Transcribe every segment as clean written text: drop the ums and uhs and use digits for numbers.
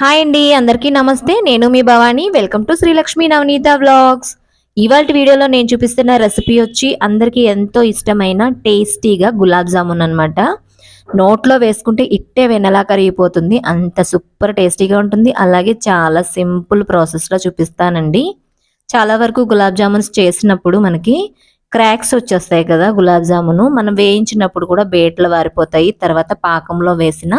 Hi అండి, అందరికీ నమస్తే. నేను మీ Bhavani. Welcome to Srilakshmi Navaneeta vlogs. ఇవాల్టి వీడియోలో నేను చూపిస్తున్న రెసిపీ వచ్చి అందరికీ ఎంతో ఇష్టమైన టేస్టీగా గులాబ్ జామున్ అనమాట. నోట్లో వేసుకుంటే ఇట్టే వెనలా కరిగిపోతుంది. అంత సూపర్ టేస్టీగా ఉంటుంది. అలాగే చాలా సింపుల్ ప్రాసెస్లో చూపిస్తానండి. చాలా వరకు గులాబ్ జామున్స్ చేసినప్పుడు మనకి క్రాక్స్ వచ్చేస్తాయి కదా. గులాబ్ జామును మనం వేయించినప్పుడు కూడా బేట్లు వారిపోతాయి. తర్వాత పాకంలో వేసిన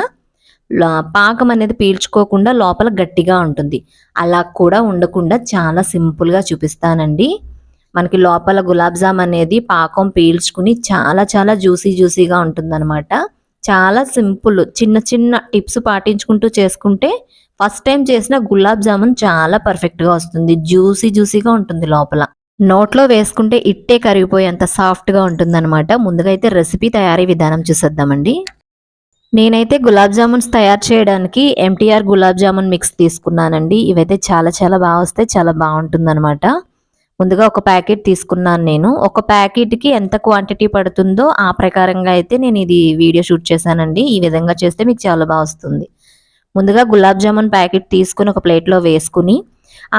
పాకం అనేది పీల్చుకోకుండా లోపల గట్టిగా ఉంటుంది. అలా కూడా ఉండకుండా చాలా సింపుల్గా చూపిస్తానండి. మనకి లోపల గులాబ్ జామ్ అనేది పాకం పీల్చుకుని చాలా చాలా జ్యూసీగా ఉంటుందన్నమాట. చాలా సింపుల్, చిన్న చిన్న టిప్స్ పాటించుకుంటూ చేసుకుంటే ఫస్ట్ టైం చేసిన గులాబ్ జామున్ చాలా పర్ఫెక్ట్గా వస్తుంది. జ్యూసీగా ఉంటుంది లోపల. నోట్లో వేసుకుంటే ఇట్టే కరిగిపోయేంత సాఫ్ట్గా ఉంటుందన్నమాట. ముందుగా అయితే రెసిపీ తయారీ విధానం చూసేద్దామండి. నేనైతే గులాబ్ జామున్స్ తయారు చేయడానికి ఎంటీఆర్ గులాబ్ జామున్ మిక్స్ తీసుకున్నానండి. ఇవైతే చాలా చాలా బాగా వస్తాయి, చాలా బాగుంటుందన్నమాట. ముందుగా ఒక ప్యాకెట్ తీసుకున్నాను నేను. ఒక ప్యాకెట్కి ఎంత క్వాంటిటీ పడుతుందో ఆ ప్రకారంగా అయితే నేను ఇది వీడియో షూట్ చేశానండి. ఈ విధంగా చేస్తే మీకు చాలా బాగా వస్తుంది. ముందుగా గులాబ్ జామున్ ప్యాకెట్ తీసుకుని ఒక ప్లేట్లో వేసుకుని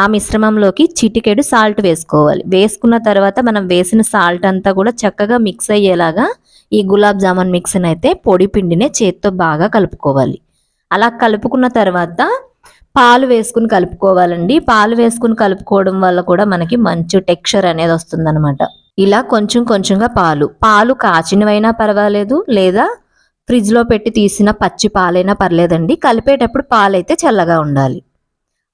ఆ మిశ్రమంలోకి చిటికెడు సాల్ట్ వేసుకోవాలి. వేసుకున్న తర్వాత మనం వేసిన సాల్ట్ అంతా కూడా చక్కగా మిక్స్ అయ్యేలాగా ఈ గులాబ్ జామున్ మిక్స్ని అయితే పొడి పిండినే చేత్తో బాగా కలుపుకోవాలి. అలా కలుపుకున్న తర్వాత పాలు వేసుకుని కలుపుకోవాలండి. పాలు వేసుకుని కలుపుకోవడం వల్ల కూడా మనకి మంచి టెక్స్చర్ అనేది వస్తుందన్నమాట. ఇలా కొంచెం కొంచెంగా పాలు కాచినవైనా పర్వాలేదు, లేదా ఫ్రిడ్జ్లో పెట్టి తీసిన పచ్చి పాలైనా పర్లేదండి. కలిపేటప్పుడు పాలైతే చల్లగా ఉండాలి.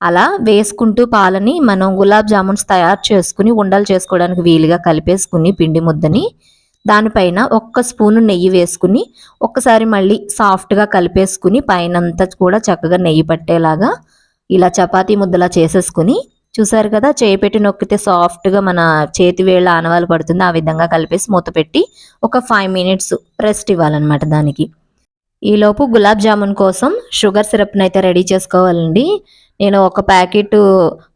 అలా వేసుకుంటూ పాలని మనం గులాబ్ జామున్స్ తయారు చేసుకుని ఉండలు చేసుకోవడానికి వీలుగా కలిపేసుకుని పిండి ముద్దని దానిపైన ఒక్క స్పూను నెయ్యి వేసుకుని ఒక్కసారి మళ్ళీ సాఫ్ట్గా కలిపేసుకుని పైనంతా కూడా చక్కగా నెయ్యి పట్టేలాగా ఇలా చపాతీ ముద్దలా చేసేసుకుని, చూసారు కదా, చేయి పెట్టి నొక్కితే సాఫ్ట్గా మన చేతి వేళ్ళ ఆనవాలు పడుతుంది. ఆ విధంగా కలిపేసి మూత పెట్టి ఒక 5 మినిట్స్ రెస్ట్ ఇవ్వాలన్నమాట దానికి. ఈలోపు గులాబ్ జామున్ కోసం షుగర్ సిరప్ని అయితే రెడీ చేసుకోవాలండి. నేను ఒక ప్యాకెట్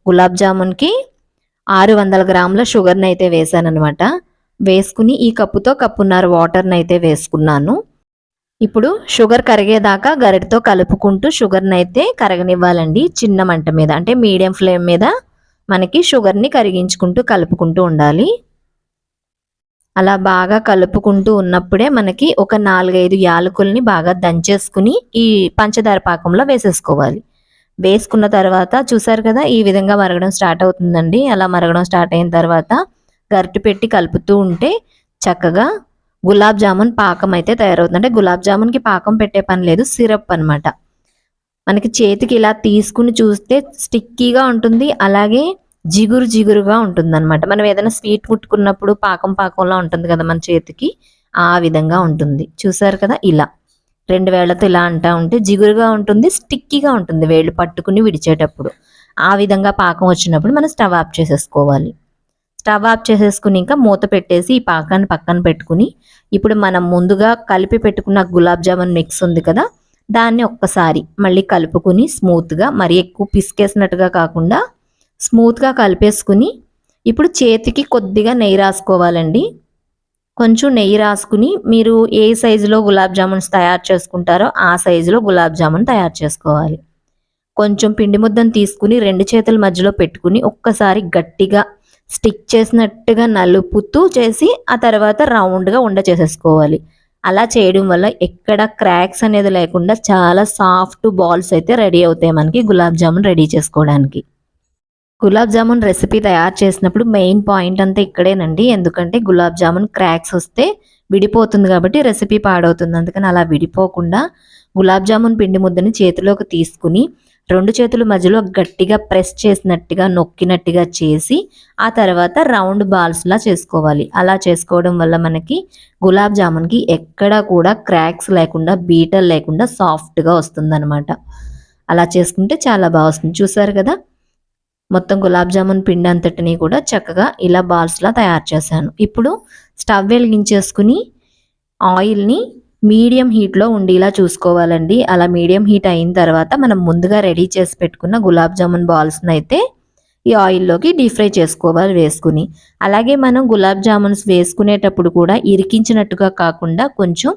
గులాబ్ జామున్కి 600 గ్రాముల షుగర్ని అయితే వేసానమాట. వేసుకుని ఈ కప్పుతో కప్పున్నర వాటర్ని అయితే వేసుకున్నాను. ఇప్పుడు షుగర్ కరిగేదాకా గరిటతో కలుపుకుంటూ షుగర్ని అయితే కరగనివ్వాలండి. చిన్న మంట మీద, అంటే మీడియం ఫ్లేమ్ మీద మనకి షుగర్ని కరిగించుకుంటూ కలుపుకుంటూ ఉండాలి. అలా బాగా కలుపుకుంటూ ఉన్నప్పుడే మనకి ఒక 4-5 యాలకుల్ని బాగా దంచేసుకుని ఈ పంచదార పాకంలో వేసేసుకోవాలి. వేసుకున్న తర్వాత చూసారు కదా, ఈ విధంగా మరగడం స్టార్ట్ అవుతుందండి. అలా మరగడం స్టార్ట్ అయిన తర్వాత గరిటె పెట్టి కలుపుతూ ఉంటే చక్కగా గులాబ్ జామున్ పాకం అయితే తయారవుతుంది. అంటే గులాబ్ జామున్కి పాకం పెట్టే పని లేదు, సిరప్ అనమాట. మనకి చేతికి ఇలా తీసుకుని చూస్తే స్టిక్కీగా ఉంటుంది, అలాగే జిగురుగా ఉంటుంది అనమాట. మనం ఏదైనా స్వీట్ ముట్టుకున్నప్పుడు పాకంలా ఉంటుంది కదా మన చేతికి, ఆ విధంగా ఉంటుంది. చూసారు కదా, ఇలా 2 వేళ్లతో ఇలా అంటా ఉంటే జిగురుగా ఉంటుంది, స్టిక్కీగా ఉంటుంది వేళ్ళు పట్టుకుని విడిచేటప్పుడు. ఆ విధంగా పాకం వచ్చినప్పుడు మనం స్టవ్ ఆఫ్ చేసేసుకోవాలి. స్టవ్ ఆఫ్ చేసేసుకుని ఇంకా మూత పెట్టేసి ఈ పాకాన్ని పక్కన పెట్టుకుని, ఇప్పుడు మనం ముందుగా కలిపి పెట్టుకున్న గులాబ్ జామున్ మిక్స్ ఉంది కదా, దాన్ని ఒక్కసారి మళ్ళీ కలుపుకుని స్మూత్గా, మరీ ఎక్కువ పిసికేసినట్టుగా కాకుండా స్మూత్గా కలిపేసుకుని ఇప్పుడు చేతికి కొద్దిగా నెయ్యి రాసుకోవాలండి. కొంచెం నెయ్యి రాసుకుని మీరు ఏ సైజులో గులాబ్ జామున్స్ తయారు చేసుకుంటారో ఆ సైజులో గులాబ్ జామున్ తయారు చేసుకోవాలి. కొంచెం పిండి ముద్దను తీసుకుని 2 చేతుల మధ్యలో పెట్టుకుని ఒక్కసారి గట్టిగా స్టిక్ చేసినట్టుగా నలుపుతూ చేసి ఆ తర్వాత రౌండ్గా ఉండ చేసేసుకోవాలి. అలా చేయడం వల్ల ఎక్కడ క్రాక్స్ అనేది లేకుండా చాలా సాఫ్ట్ బాల్స్ అయితే రెడీ అవుతాయి మనకి గులాబ్ జామున్ రెడీ చేసుకోవడానికి. గులాబ్ జామున్ రెసిపీ తయారు చేసినప్పుడు మెయిన్ పాయింట్ అంతా ఇక్కడేనండి. ఎందుకంటే గులాబ్ జామున్ క్రాక్స్ వస్తే విడిపోతుంది కాబట్టి రెసిపీ పాడవుతుంది. అందుకని అలా విడిపోకుండా గులాబ్ జామున్ పిండి ముద్దని చేతిలోకి తీసుకుని 2 చేతుల మధ్యలో గట్టిగా ప్రెస్ చేసినట్టుగా నొక్కినట్టుగా చేసి ఆ తర్వాత రౌండ్ బాల్స్లా చేసుకోవాలి. అలా చేసుకోవడం వల్ల మనకి గులాబ్ జామున్కి ఎక్కడా కూడా క్రాక్స్ లేకుండా, బీటలు లేకుండా సాఫ్ట్గా వస్తుందన్నమాట. అలా చేసుకుంటే చాలా బాగా వస్తుంది. చూసారు కదా, మొత్తం గులాబ్ జామున్ పిండి అంతటిని కూడా చక్కగా ఇలా బాల్స్లా తయారు చేశాను. ఇప్పుడు స్టవ్ వెలిగించేసుకుని ఆయిల్ని మీడియం హీట్లో ఉండేలా చూసుకోవాలండి. అలా మీడియం హీట్ అయిన తర్వాత మనం ముందుగా రెడీ చేసి పెట్టుకున్న గులాబ్ జామున్ బాల్స్ని అయితే ఈ ఆయిల్లోకి డీప్ ఫ్రై చేసుకోవాలి వేసుకుని. అలాగే మనం గులాబ్ జామున్స్ వేసుకునేటప్పుడు కూడా ఇరికించినట్టుగా కాకుండా కొంచెం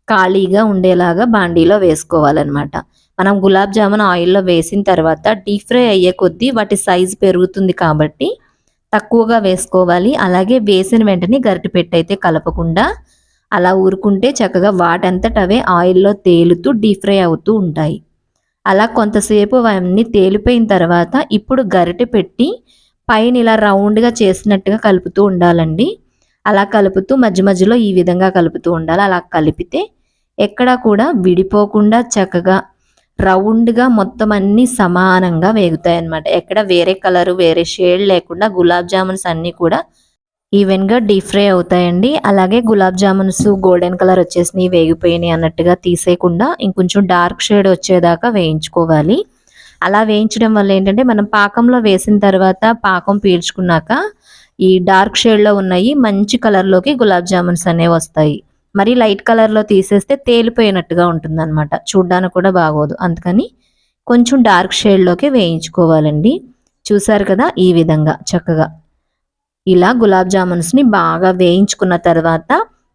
ఖాళీగా ఉండేలాగా బాండీలో వేసుకోవాలన్నమాట. మనం గులాబ్ జామున్ ఆయిల్లో వేసిన తర్వాత డీప్ ఫ్రై అయ్యే కొద్దీ వాటి సైజు పెరుగుతుంది కాబట్టి తక్కువగా వేసుకోవాలి. అలాగే వేసిన వెంటనే గరిటె పెట్టయితే కలపకుండా అలా ఊరుకుంటే చక్కగా వాటంతట అవే ఆయిల్లో తేలుతూ డీప్ ఫ్రై అవుతూ ఉంటాయి. అలా కొంతసేపు అవన్నీ తేలిపోయిన తర్వాత ఇప్పుడు గరిటె పెట్టి పైన ఇలా రౌండ్గా చేసినట్టుగా కలుపుతూ ఉండాలండి. అలా కలుపుతూ మధ్య మధ్యలో ఈ విధంగా కలుపుతూ ఉండాలి. అలా కలిపితే ఎక్కడా కూడా విడిపోకుండా చక్కగా రౌండ్గా మొత్తం అన్నీ సమానంగా వేగుతాయి అన్నమాట. ఎక్కడ వేరే కలరు వేరే షేడ్ లేకుండా గులాబ్ జామున్స్ అన్నీ కూడా ఈవెన్గా డీప్ ఫ్రై అవుతాయండి. అలాగే గులాబ్ జామున్స్ గోల్డెన్ కలర్ వచ్చేసినాయి వేగిపోయినాయి అన్నట్టుగా తీసేయకుండా ఇంకొంచెం డార్క్ షేడ్ వచ్చేదాకా వేయించుకోవాలి. అలా వేయించడం వల్ల ఏంటంటే మనం పాకంలో వేసిన తర్వాత పాకం పీల్చుకున్నాక ఈ డార్క్ షేడ్లో ఉన్నాయి మంచి కలర్లోకి గులాబ్ జామున్స్ అనేవి వస్తాయి. మరి లైట్ కలర్లో తీసేస్తే తేలిపోయినట్టుగా ఉంటుందన్నమాట, చూడ్డానికి కూడా బాగోదు. అందుకని కొంచెం డార్క్ షేడ్లోకి వేయించుకోవాలండి. చూసారు కదా, ఈ విధంగా చక్కగా ఇలా గులాబ్ జామున్స్ని బాగా వేయించుకున్న తర్వాత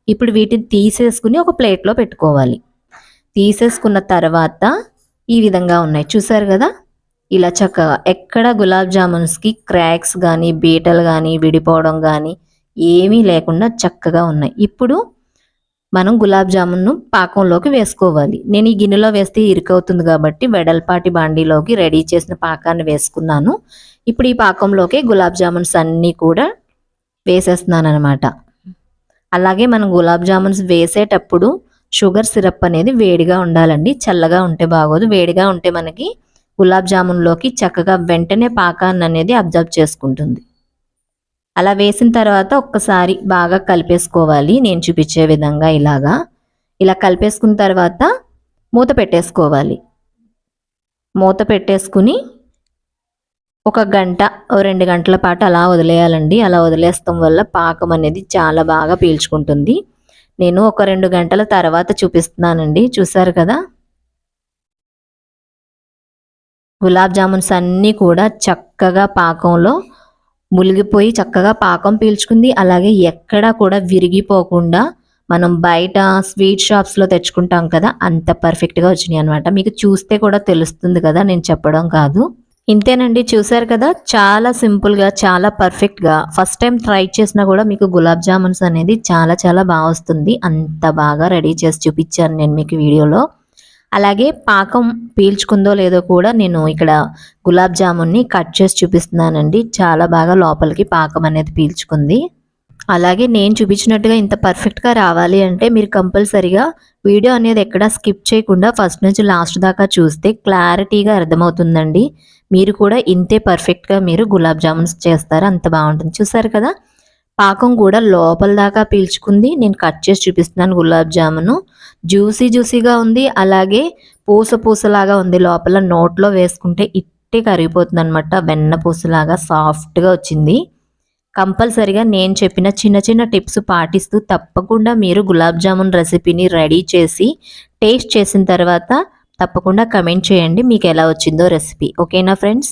ఇప్పుడు వీటిని తీసేసుకుని ఒక ప్లేట్లో పెట్టుకోవాలి. తీసేసుకున్న తర్వాత ఈ విధంగా ఉన్నాయి చూసారు కదా, ఇలా చక్కగా ఎక్కడ గులాబ్ జామున్స్కి క్రాక్స్ కానీ బీటలు కానీ విడిపోవడం కానీ ఏమీ లేకుండా చక్కగా ఉన్నాయి. ఇప్పుడు మనం గులాబ్ జామున్ను పాకంలోకి వేసుకోవాలి. నేను ఈ గిన్నెలో వేస్తే ఇరుకవుతుంది కాబట్టి వెడల్పాటి బాండీలోకి రెడీ చేసిన పాకాన్ని వేసుకున్నాను. ఇప్పుడు ఈ పాకంలోకి గులాబ్ జామున్స్ అన్నీ కూడా వేసేస్తున్నాను అనమాట. అలాగే మనం గులాబ్ జామున్స్ వేసేటప్పుడు షుగర్ సిరప్ అనేది వేడిగా ఉండాలండి, చల్లగా ఉంటే బాగోదు. వేడిగా ఉంటే మనకి గులాబ్ జామున్లోకి చక్కగా వెంటనే పాకాన్ని అనేది అబ్జర్వ్ చేసుకుంటుంది. అలా వేసిన తర్వాత ఒక్కసారి బాగా కలిపేసుకోవాలి. నేను చూపించే విధంగా ఇలా కలిపేసుకున్న తర్వాత మూత పెట్టేసుకోవాలి. మూత పెట్టేసుకుని ఒక గంట 2 గంటల పాటు అలా వదిలేయాలండి. అలా వదిలేస్తాం వల్ల పాకం అనేది చాలా బాగా పీల్చుకుంటుంది. నేను ఒక 2 గంటల తర్వాత చూపిస్తున్నానండి. చూసారు కదా, గులాబ్ జామున్స్ అన్నీ కూడా చక్కగా పాకంలో మునిగిపోయి చక్కగా పాకం పీల్చుకుంది. అలాగే ఎక్కడా కూడా విరిగిపోకుండా మనం బయట స్వీట్ షాప్స్లో తెచ్చుకుంటాం కదా, అంత పర్ఫెక్ట్గా వచ్చినాయి అనమాట. మీకు చూస్తే కూడా తెలుస్తుంది కదా, నేను చెప్పడం కాదు. ఇంతేనండి, చూసారు కదా, చాలా సింపుల్గా చాలా పర్ఫెక్ట్గా ఫస్ట్ టైం ట్రై చేసినా కూడా మీకు గులాబ్ జామున్స్ అనేది చాలా చాలా బాగా వస్తుంది. అంత బాగా రెడీ చేసి చూపించాను నేను మీకు వీడియోలో. అలాగే పాకం పీల్చుకుందో లేదో కూడా నేను ఇక్కడ గులాబ్ జామున్ని కట్ చేసి చూపిస్తున్నానండి. చాలా బాగా లోపలికి పాకం అనేది పీల్చుకుంది. అలాగే నేను చూపించినట్టుగా ఇంత పర్ఫెక్ట్గా రావాలి అంటే మీరు కంపల్సరిగా వీడియో అనేది ఎక్కడా స్కిప్ చేయకుండా ఫస్ట్ నుంచి లాస్ట్ దాకా చూస్తే క్లారిటీగా అర్థమవుతుందండి. మీరు కూడా ఇంతే పర్ఫెక్ట్గా మీరు గులాబ్ జామున్స్ చేస్తారు, అంత బాగుంటుంది. చూసారు కదా, పాకం కూడా లోపల దాకా పీల్చుకుంది. నేను కట్ చేసి చూపిస్తున్నాను గులాబ్ జామును. జ్యూసీగా ఉంది, అలాగే పూసలాగా ఉంది. లోపల నోట్లో వేసుకుంటే ఇట్టే కరిగిపోతుంది అనమాట, వెన్న పూసలాగా సాఫ్ట్గా వచ్చింది. కంపల్సరిగా నేను చెప్పిన చిన్న చిన్న టిప్స్ పాటిస్తూ తప్పకుండా మీరు గులాబ్ జామున్ రెసిపీని రెడీ చేసి టేస్ట్ చేసిన తర్వాత తప్పకుండా కమెంట్ చేయండి మీకు ఎలా వచ్చిందో రెసిపీ. ఓకేనా ఫ్రెండ్స్?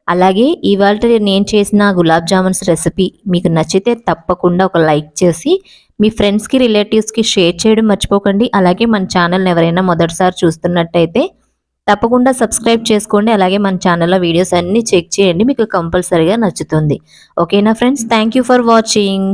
అలాగే ఇవాళ నేను చేసిన గులాబ్ జామున్స్ రెసిపీ మీకు నచ్చితే తప్పకుండా ఒక లైక్ చేసి మీ ఫ్రెండ్స్కి రిలేటివ్స్కి షేర్ చేయడం మర్చిపోకండి. అలాగే మన ఛానల్ని ఎవరైనా మొదటిసారి చూస్తున్నట్టయితే తప్పకుండా సబ్స్క్రైబ్ చేసుకోండి. అలాగే మన ఛానల్లో వీడియోస్ అన్నీ చెక్ చేయండి, మీకు కంపల్సరీగా నచ్చుతుంది. ఓకేనా friends? Thank you for watching.